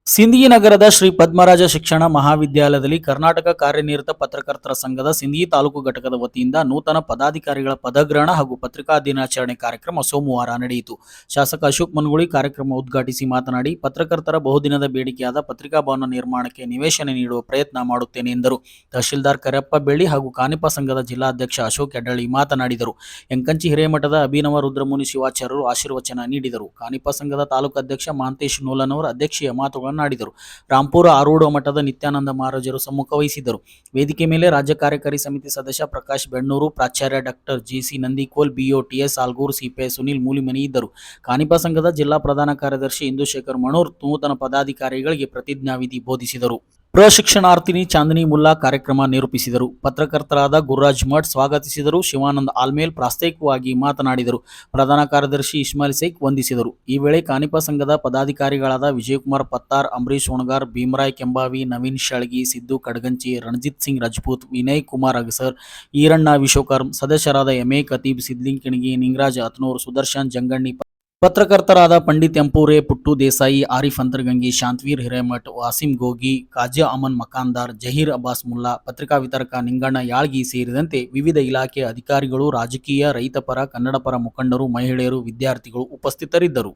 ಸಿಂದಗಿ ನಗರದ ಶ್ರೀ ಪದ್ಮರಾಜ ಶಿಕ್ಷಣ ಮಹಾವಿದ್ಯಾಲಯದಲ್ಲಿ ಕರ್ನಾಟಕ ಕಾರ್ಯನಿರತ ಪತ್ರಕರ್ತರ ಸಂಘದ ಸಿಂದಗಿ ತಾಲೂಕು ಘಟಕದ ವತಿಯಿಂದ ನೂತನ ಪದಾಧಿಕಾರಿಗಳ ಪದಗ್ರಹಣ ಹಾಗೂ ಪತ್ರಿಕಾ ದಿನಾಚರಣೆ ಕಾರ್ಯಕ್ರಮ ಸೋಮವಾರ ನಡೆಯಿತು. ಶಾಸಕ ಅಶೋಕ್ ಮನಗುಳಿ ಕಾರ್ಯಕ್ರಮ ಉದ್ಘಾಟಿಸಿ ಮಾತನಾಡಿ, ಪತ್ರಕರ್ತರ ಬಹುದಿನದ ಬೇಡಿಕೆಯಾದ ಪತ್ರಿಕಾ ಭವನ ನಿರ್ಮಾಣಕ್ಕೆ ನಿವೇಶನ ನೀಡುವ ಪ್ರಯತ್ನ ಮಾಡುತ್ತೇನೆ ಎಂದರು. ತಹಶೀಲ್ದಾರ್ ಕರೆಯಪ್ಪ ಬೆಳ್ಳಿ ಹಾಗೂ ಕಾನಿಪ ಸಂಘದ ಜಿಲ್ಲಾಧ್ಯಕ್ಷ ಅಶೋಕ್ ಯಡ್ಡಳ್ಳಿ ಮಾತನಾಡಿದರು. ಎಂಕಂಚಿ ಹಿರೇಮಠದ ಅಭಿನವ ರುದ್ರಮುನಿ ಶಿವಾಚಾರ್ಯರು ಆಶೀರ್ವಚನ ನೀಡಿದರು. ಕಾನಿಪ ಸಂಘದ ತಾಲೂಕು ಅಧ್ಯಕ್ಷ ಮಹಾಂತೇಶ್ ನೂಲನವರು ಅಧ್ಯಕ್ಷೀಯ ಮಾತುಗಳನ್ನು ಆಡಿದರು. ರಾಂಪುರ ಆರೂಢ ಮಠದ ನಿತ್ಯಾನಂದ ಮಹಾರಾಜರು ಸಮ್ಮುಖ ವಹಿಸಿದ್ದರು. ವೇದಿಕೆ ಮೇಲೆ ರಾಜ್ಯ ಕಾರ್ಯಕಾರಿ ಸಮಿತಿ ಸದಸ್ಯ ಪ್ರಕಾಶ್ ಬೆಣ್ಣೂರು, ಪ್ರಾಚಾರ್ಯ doctor G C Nandikol, B O T S Algur, CPI Sunil Mulimani ಇದ್ದರು. ಕಾನಿಪ ಸಂಘದ ಜಿಲ್ಲಾ ಪ್ರಧಾನ ಕಾರ್ಯದರ್ಶಿ ಇಂದುಶೇಖರ್ ಮಣೂರ್ ನೂತನ ಪದಾಧಿಕಾರಿಗಳಿಗೆ ಪ್ರತಿಜ್ಞಾವಿಧಿ ಬೋಧಿಸಿದರು. ಪ್ರಶಿಕ್ಷಣಾರ್ಥಿನಿ ಚಾಂದಿನಿ ಮುಲ್ಲಾ ಕಾರ್ಯಕ್ರಮ ನಿರೂಪಿಸಿದರು. ಪತ್ರಕರ್ತರಾದ ಗುರುರಾಜ್ ಮಠ್ ಸ್ವಾಗತಿಸಿದರು. ಶಿವಾನಂದ್ ಆಲ್ಮೇಲ್ ಪ್ರಾಸ್ತಾವಿಕವಾಗಿ ಮಾತನಾಡಿದರು. ಪ್ರಧಾನ ಕಾರ್ಯದರ್ಶಿ ಇಸ್ಮಾಯಿಲ್ ಶೇಖ್ ವಂದಿಸಿದರು. ಈ ವೇಳೆ ಕಾನಿಪ ಸಂಘದ ಪದಾಧಿಕಾರಿಗಳಾದ ವಿಜಯಕುಮಾರ್ ಪತ್ತಾರ್, ಅಂಬರೀಶ್ ಹುಣಗಾರ್, ಭೀಮರಾಯ್ ಕೆಂಬಾವಿ, ನವೀನ್ ಶಾಳ್ಗಿ, ಸಿದ್ದು ಕಡಗಂಚಿ, ರಣಜಿತ್ ಸಿಂಗ್ ರಜಪೂತ್, ವಿನಯ್ ಕುಮಾರ್ ಅಗಸರ್, ಈರಣ್ಣ ವಿಶ್ವಕರ್ಮ್, ಸದಸ್ಯರಾದ ಎಂಎ ಖತೀಬ್, ಸಿದ್ಲಿಂಗ್ ನಿಂಗರಾಜ್ ಅತ್ನೂರ್, ಸುದರ್ಶನ್ ಜಂಗಣ್ಣಿ, ಪತ್ರಕರ್ತರಾದ ಪಂಡಿತ್ ಎಂಪೂರೆ, ಪುಟ್ಟು ದೇಸಾಯಿ, ಆರಿಫ್ ಅಂತರ್ಗಂಗಿ, ಶಾಂತವೀರ್ ಹಿರೇಮಠ್, ವಾಸಿಂ ಗೋಗಿ, ಕಾಜಾ ಅಮನ್ ಮಕಾಂದಾರ್, ಜಹೀರ್ ಅಬ್ಬಾಸ್ ಮುಲ್ಲಾ, ಪತ್ರಿಕಾ ವಿತರಕ ನಿಂಗಣ್ಣ ಯಾಳ್ಗಿ ಸೇರಿದಂತೆ ವಿವಿಧ ಇಲಾಖೆ ಅಧಿಕಾರಿಗಳು, ರಾಜಕೀಯ, ರೈತಪರ, ಕನ್ನಡಪರ ಮುಖಂಡರು, ಮಹಿಳೆಯರು, ವಿದ್ಯಾರ್ಥಿಗಳು ಉಪಸ್ಥಿತರಿದ್ದರು.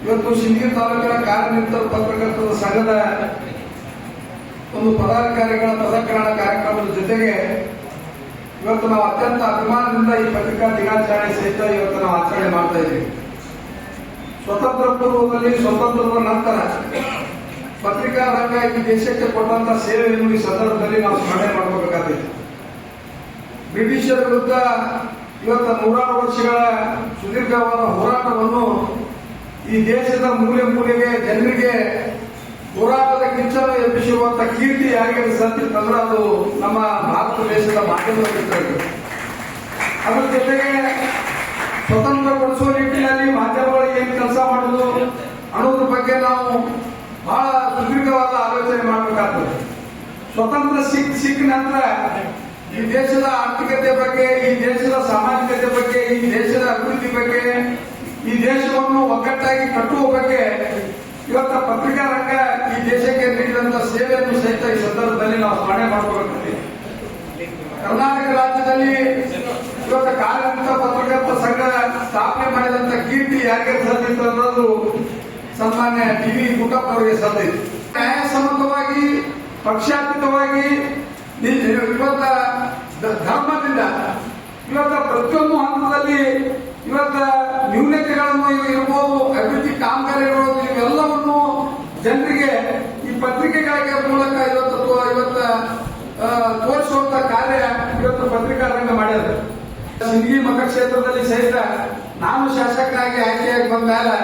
ಇವತ್ತು ಸಿಂದಗಿ ತಾಲೂಕಿನ ಕಾರ್ಯನಿರತ ಪತ್ರಕರ್ತರ ಸಂಘದ ಒಂದು ಪದಾಧಿಕಾರಿಗಳ ಪದಗ್ರಹಣ ಕಾರ್ಯಕ್ರಮದ ಜೊತೆಗೆ ಇವತ್ತು ನಾವು ಅತ್ಯಂತ ಅಭಿಮಾನದಿಂದ ಈ ಪತ್ರಿಕಾ ದಿನಾಚರಣೆ ಸಹಿತ ಇವತ್ತು ನಾವು ಆಚರಣೆ ಮಾಡ್ತಾ ಇದ್ದೀವಿ. ಸ್ವತಂತ್ರ ಪೂರ್ವದಲ್ಲಿ, ಸ್ವತಂತ್ರದ ನಂತರ ಪತ್ರಿಕಾ ರಂಗ ಈ ದೇಶಕ್ಕೆ ಕೊಟ್ಟಂತ ಸೇವೆಯನ್ನು ಈ ಸಂದರ್ಭದಲ್ಲಿ ನಾವು ಸ್ಮರಣೆ ಮಾಡಬೇಕಾಗ್ತದೆ. ಬ್ರಿಟಿಷರ ವಿರುದ್ಧ ಇವತ್ತು 100 ವರ್ಷಗಳ ಸುದೀರ್ಘವಾದ ಹೋರಾಟವನ್ನು ಈ ದೇಶದ ಮೂಲೆ ಮೂಲೆಗೆ ಜನರಿಗೆ ಹೋರಾಟದ ಕಿಚ್ಚನ್ನು ಎಬ್ಬಿಸುವಂತ ಕೀರ್ತಿ ಯಾರಿಗೆ ಸತ್ತಿತ್ತಂದ್ರೆ ಅದು ನಮ್ಮ ಭಾರತ ದೇಶದ ಮಾಧ್ಯಮದಲ್ಲಿ. ಅದರ ಜೊತೆಗೆ ಸ್ವತಂತ್ರಗೊಳಿಸುವ ನಿಟ್ಟಿನಲ್ಲಿ ಮಾಧ್ಯಮಗಳಿಗೆ ಏನು ಕೆಲಸ ಮಾಡುವುದು ಅನ್ನೋದ್ರ ಬಗ್ಗೆ ನಾವು ಬಹಳ ಸುದೀರ್ಘವಾದ ಆಲೋಚನೆ ಮಾಡಬೇಕಾಗ್ತದೆ. ಸ್ವತಂತ್ರ ಸಿಕ್ಕ ನಂತರ ಈ ದೇಶದ ಆರ್ಥಿಕತೆ ಬಗ್ಗೆ, ಈ ದೇಶದ ಸಾಮಾಜಿಕತೆ ಬಗ್ಗೆ, ಈ ದೇಶದ ಅಭಿವೃದ್ಧಿ ಬಗ್ಗೆ, ಈ ದೇಶವನ್ನು ಒಗ್ಗಟ್ಟಾಗಿ ಕಟ್ಟುವ ಬಗ್ಗೆ ಇವತ್ತ ಪತ್ರಿಕಾ ರಂಗ ಈ ದೇಶಕ್ಕೆ ನೀಡಿದಂತ ಸೇವೆಯನ್ನು ಸಹಿತ ಈ ಸಂದರ್ಭದಲ್ಲಿ ನಾವು ಸ್ಮರಣೆ ಮಾಡಬೇಕಾಗ್ತದೆ. ಕರ್ನಾಟಕ ರಾಜ್ಯದಲ್ಲಿ ಇವತ್ತು ಕಾರ್ಯನಿರತ ಪತ್ರಕರ್ತರ ಸಂಘ ಸ್ಥಾಪನೆ ಮಾಡಿದಂತ ಕೀರ್ತಿ ಯಾಕೆ ಸಲ್ಲಿತ್ತು ಅನ್ನೋದು ಸನ್ಮಾನ್ಯ ಟಿವಿ ಗುಂಡಪ್ಪನವರಿಗೆ ಸಲ್ಲಿತ್ತು. ನ್ಯಾಯಸಮ್ಮತವಾಗಿ, ಪಕ್ಷಾತೀತವಾಗಿ ಇವತ್ತ ಧರ್ಮದಿಂದ ಇವತ್ತ ಪ್ರತಿಯೊಂದು ಹಂತದಲ್ಲಿ ಇವತ್ತ ನ್ಯೂನತೆಗಳನ್ನು ಇರಬಹುದು, ಅಭಿವೃದ್ಧಿ ಕಾಮಗಾರಿಗಳು ಇವೆಲ್ಲವನ್ನು ಜನರಿಗೆ ಈ ಪತ್ರಿಕೆಗಳ ಮೂಲಕ ಇವತ್ತು ತೋರಿಸುವಂತ ಕಾರ್ಯ ಇವತ್ತು ಪತ್ರಿಕಾ ರಂಗ ಮಾಡ್ಯಾರ. ಸಿಂದಗಿ ಮತಕ್ಷೇತ್ರದಲ್ಲಿ ಸಹಿತ ನಾನು ಶಾಸಕನಾಗಿ ಆಯ್ಕೆಯಾಗಿ ಬಂದ ಮೇಲೆ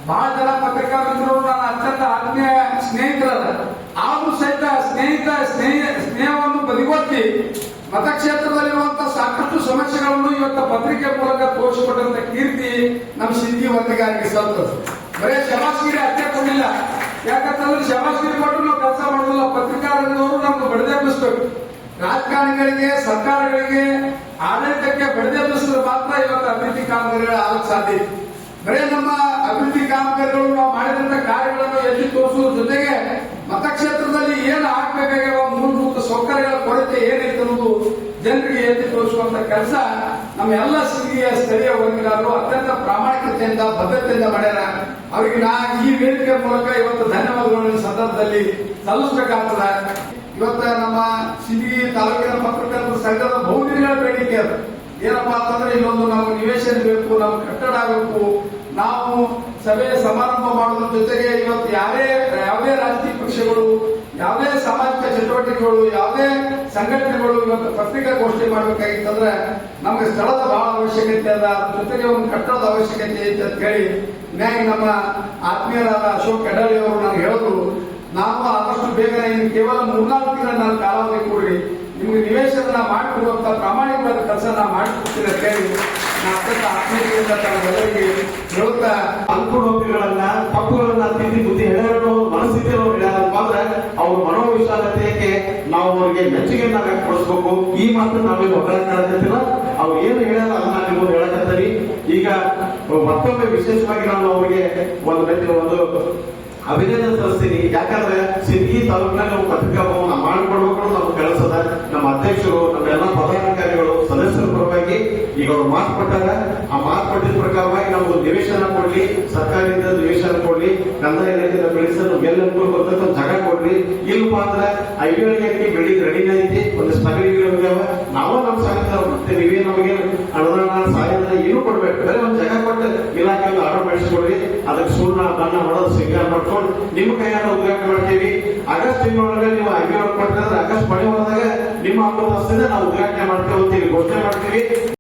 ಬಹಳ ಜನ ಪತ್ರಿಕಾ ಮಿತ್ರರು ನನ್ನ ಅತ್ಯಂತ ಆತ್ಮೀಯ ಸ್ನೇಹಿತರದ, ಆದ್ರೂ ಸಹಿತ ಸ್ನೇಹವನ್ನು ಬದಿಗೊತ್ತಿ ಮತಕ್ಷೇತ್ರದಲ್ಲಿರುವಂತಹ ಸಾಕಷ್ಟು ಸಮಸ್ಯೆಗಳನ್ನು ಇವತ್ತು ಪತ್ರಿಕೆ ಮೂಲಕ ತೋರಿಸಿಕೊಟ್ಟಂತ ಕೀರ್ತಿ ನಮ್ಮ ಸಿಂದಗಿ ವರ್ಗಗಾರರಿಗೆ ಸಲ್ತದೆ. ಬರೇ ಶಬಾಸ್ಗಿರಿ ಅಷ್ಟೇ ಕೊಡಲಿಲ್ಲ. ಯಾಕಂತಂದ್ರೆ ಶಬಾಸ್ಗಿರಿ ಕೊಟ್ಟು ನಾವು ಕೆಲಸ ಮಾಡೋದಿಲ್ಲ. ಪತ್ರಿಕಾರಂಗದವರು ನಮ್ಗೆ ಬಡಿದೆಬ್ಬಿಸ್ಬೇಕು. ರಾಜಕಾರಣಿಗಳಿಗೆ, ಸರ್ಕಾರಗಳಿಗೆ, ಆಡಳಿತಕ್ಕೆ ಬಡಿದೆಬ್ಬಿಸಿದ್ರೆ ಮಾತ್ರ ಇವತ್ತು ಅಭಿವೃದ್ಧಿ ಕಾಮಗಾರಿಗಳು ಆಗಕ್ಕೆ ಸಾಧ್ಯ. ಬರೇ ನಮ್ಮ ಅಭಿವೃದ್ಧಿ ಕಾಮಗಾರಿಗಳು ನಾವು ಮಾಡಿದಂತ ಕಾರ್ಯಗಳನ್ನು ಎಲ್ಲಿ ತೋರಿಸುವ ಜೊತೆಗೆ ಮತಕ್ಷೇತ್ರದಲ್ಲಿ ಏನು ಆಗ್ಬೇಕಾಗಿರುವ ಮೂಲಭೂತ ಸೌಕರ್ಯಗಳ ಕೊರತೆ ಏನಿತ್ತು ಅನ್ನೋದು ಜನರಿಗೆ ಎತ್ತಿ ತೋರಿಸುವಂತ ಕೆಲಸ ನಮ್ಮ ಎಲ್ಲ ಸಿಂದಗಿಯ ಸ್ಥಳೀಯ ವರ್ಗಗಾರರು ಅತ್ಯಂತ ಪ್ರಾಮಾಣಿಕತೆಯಿಂದ, ಬದ್ಧತೆಯಿಂದ ಮಾಡ್ಯಾರ. ಅವರಿಗೆ ನಾ ಈ ವೇದಿಕೆ ಮೂಲಕ ಇವತ್ತು ಧನ್ಯವಾದಗಳನ್ನು ಸಂದರ್ಭದಲ್ಲಿ ಸಲ್ಲಿಸಬೇಕಾಗ್ತದೆ. ಇವತ್ತ ನಮ್ಮ ಸಿಂದಗಿ ತಾಲೂಕಿನ ಪತ್ರಕರ್ತರ ಸಂಘದ ಬಹುದಿನಗಳ ಬೇಡಿಕೆ ಅದು ಏನಪ್ಪಾ ಅಂತಂದ್ರೆ ಇಲ್ಲೊಂದು ನಮ್ಗೆ ನಿವೇಶನ ಬೇಕು, ನಮ್ಗೆ ಕಟ್ಟಡ ಆಗಬೇಕು. ನಾವು ಸಭೆ ಸಮಾರಂಭ ಮಾಡೋದ್ರ ಜೊತೆಗೆ ಇವತ್ತು ಯಾವುದೇ ರಾಜಕೀಯ ಪಕ್ಷಗಳು, ಯಾವುದೇ ಸಾಮಾಜಿಕ ಚಟುವಟಿಕೆಗಳು, ಯಾವುದೇ ಸಂಘಟನೆಗಳು ಇವತ್ತು ಪತ್ರಿಕಾಗೋಷ್ಠಿ ಮಾಡಬೇಕಾಗಿತ್ತಂದ್ರೆ ನಮಗೆ ಸ್ಥಳದ ಬಹಳ ಅವಶ್ಯಕತೆ ಅದ. ಅದ್ರ ಜೊತೆಗೆ ಒಂದು ಕಟ್ಟಡದ ಅವಶ್ಯಕತೆ ಐತೆ ಅಂತ ಹೇಳಿ ನಮ್ಮ ಆತ್ಮೀಯರಾದ ಅಶೋಕ್ ಯಡ್ಡಳ್ಳಿ ಅವರು ನನಗೆ ಹೇಳಿದ್ರು. ನಾನು ಆದಷ್ಟು ಬೇಗ ಇನ್ನು ಕೇವಲ 3-4 ತಿಂಗಳ ನನ್ನ ಕಾಲಾವಧಿ ಕೊಡ್ರಿ, ನಿಮ್ಗೆ ನಿವೇಶನ ಮಾಡಿಕೊಡುವಂತ ಪ್ರಾಮಾಣಿಕವಾದ ಕೆಲಸ ನಾ ಮಾಡಿಕೊಡ್ತೀನಿ ಅಂತ ಹೇಳಿ ಅತ್ಯಂತ ಆತ್ಮೀಯತೆಯಿಂದ ತಾವೆಲ್ಲರಿಗೆ ಹೇಳುತ್ತಾ ಅನುಕೂಲಗಳನ್ನ ತಪ್ಪುಗಳನ್ನ ತಿದ್ದಿ ಬುದ್ಧಿ ಹೇಳೋ ಮನಸ್ಥಿತಿ ಅವ್ರ ಮನೋವಿಶ್ವಾಸತೆಗೆ ನಾವು ನಾವು ಅವ್ರಿಗೆ ಮೆಚ್ಚುಗೆಯನ್ನ ವ್ಯಕ್ತಪಡಿಸ್ಬೇಕು. ಈ ಮಾತು ನಾವೇನು ಹೊಗಳಕ್ಕಾಗತ್ತಿಲ್ಲ. ಅವ್ರು ಏನು ಹೇಳ್ಯಾರ ಅದನ್ನ ನಿಮ್ಗೆ ಹೇಳಕತ್ತೀರಿ. ಈಗ ಮತ್ತೊಮ್ಮೆ ವಿಶೇಷವಾಗಿ ನಾನು ಅವರಿಗೆ ಒಂದು ಅಭಿನಂದನೆ ಸಲ್ಲಿಸ್ತೀನಿ. ಯಾಕಂದ್ರೆ ಸಿಂದಗಿ ತಾಲೂಕಿನಲ್ಲಿ ನಾವು ಪತ್ರಿಕಾ ಭವನ ಮಾಡಿಕೊಡ್ಬೇಕು ನಮ್ಮ ಕೆಲಸದ ನಮ್ಮ ಅಧ್ಯಕ್ಷರು ನಮ್ಮೆಲ್ಲ ಪದಾಧಿಕಾರಿಗಳು ಸದಸ್ಯರ ಪರವಾಗಿ ಈಗ ಅವ್ರು ಮಾತು ಕೊಟ್ಟಾಗ ಆ ಮಾತು ಕೊಟ್ಟಿದ ಪ್ರಕಾರವಾಗಿ ನಮ್ಗೆ ನಿವೇಶನ ಕೊಡ್ಲಿ, ಸರ್ಕಾರದಿಂದ ನಿವೇಶನ ಕೊಡ್ಲಿ, ಕಂದಾಯ ಇಲಾಖೆಯಿಂದ ಬೆಳೆಸಲು ಎಲ್ಲ ಬರ್ತಕ್ಕ ಜಾಗ ಕೊಡ್ಲಿ. ಇಲ್ಲಪ್ಪ ಅಂದ್ರೆ ಐವೇಳಿಗೆ ಬಿಲ್ಡಿಂಗ್ ರೆಡಿನೇ ಐತಿ, ಒಂದು ಸ್ಥಳೀಯ ನಾವು ನಮ್ಮ ಸಾಗಿಸ್ತಾರ ಮತ್ತೆ ನೀವೇ ನಮಗೆ ಅನುದಾನ ಸಹಾಯಧನ ಏನು ಕೊಡ್ಬೇಕು, ಬರೀ ಒಂದು ಜಾಗ ಕೊಟ್ಟು ಇಲಾಖೆಯಿಂದ ಆರ್ಡರ್ ಮಾಡಿಸ್ಕೊಡ್ರಿ. ಅದಕ್ಕೆ ಸುಣ್ಣ ಬಣ್ಣ ಮಾಡೋದು ಸಿಂಗಾರ ಮಾಡ್ಕೊಂಡು ನಿಮ್ಮ ಕೈಯಾಗ ಉದ್ಘಾಟನೆ ಮಾಡ್ತೀವಿ. ಆಗಸ್ಟ್ ತಿಂಗಳೊಳಗೆ ನೀವು ಐವತ್ತು ಕೊಟ್ಟಿದ್ರೆ ಆಗಸ್ಟ್ ಮಳೆ ಹೋದಾಗ ನಿಮ್ಮ ಅನುದಾನದಿಂದ ನಾವು ಉದ್ಘಾಟನೆ ಮಾಡ್ತೇವೆ, ಘೋಷಣೆ ಮಾಡ್ತೀವಿ.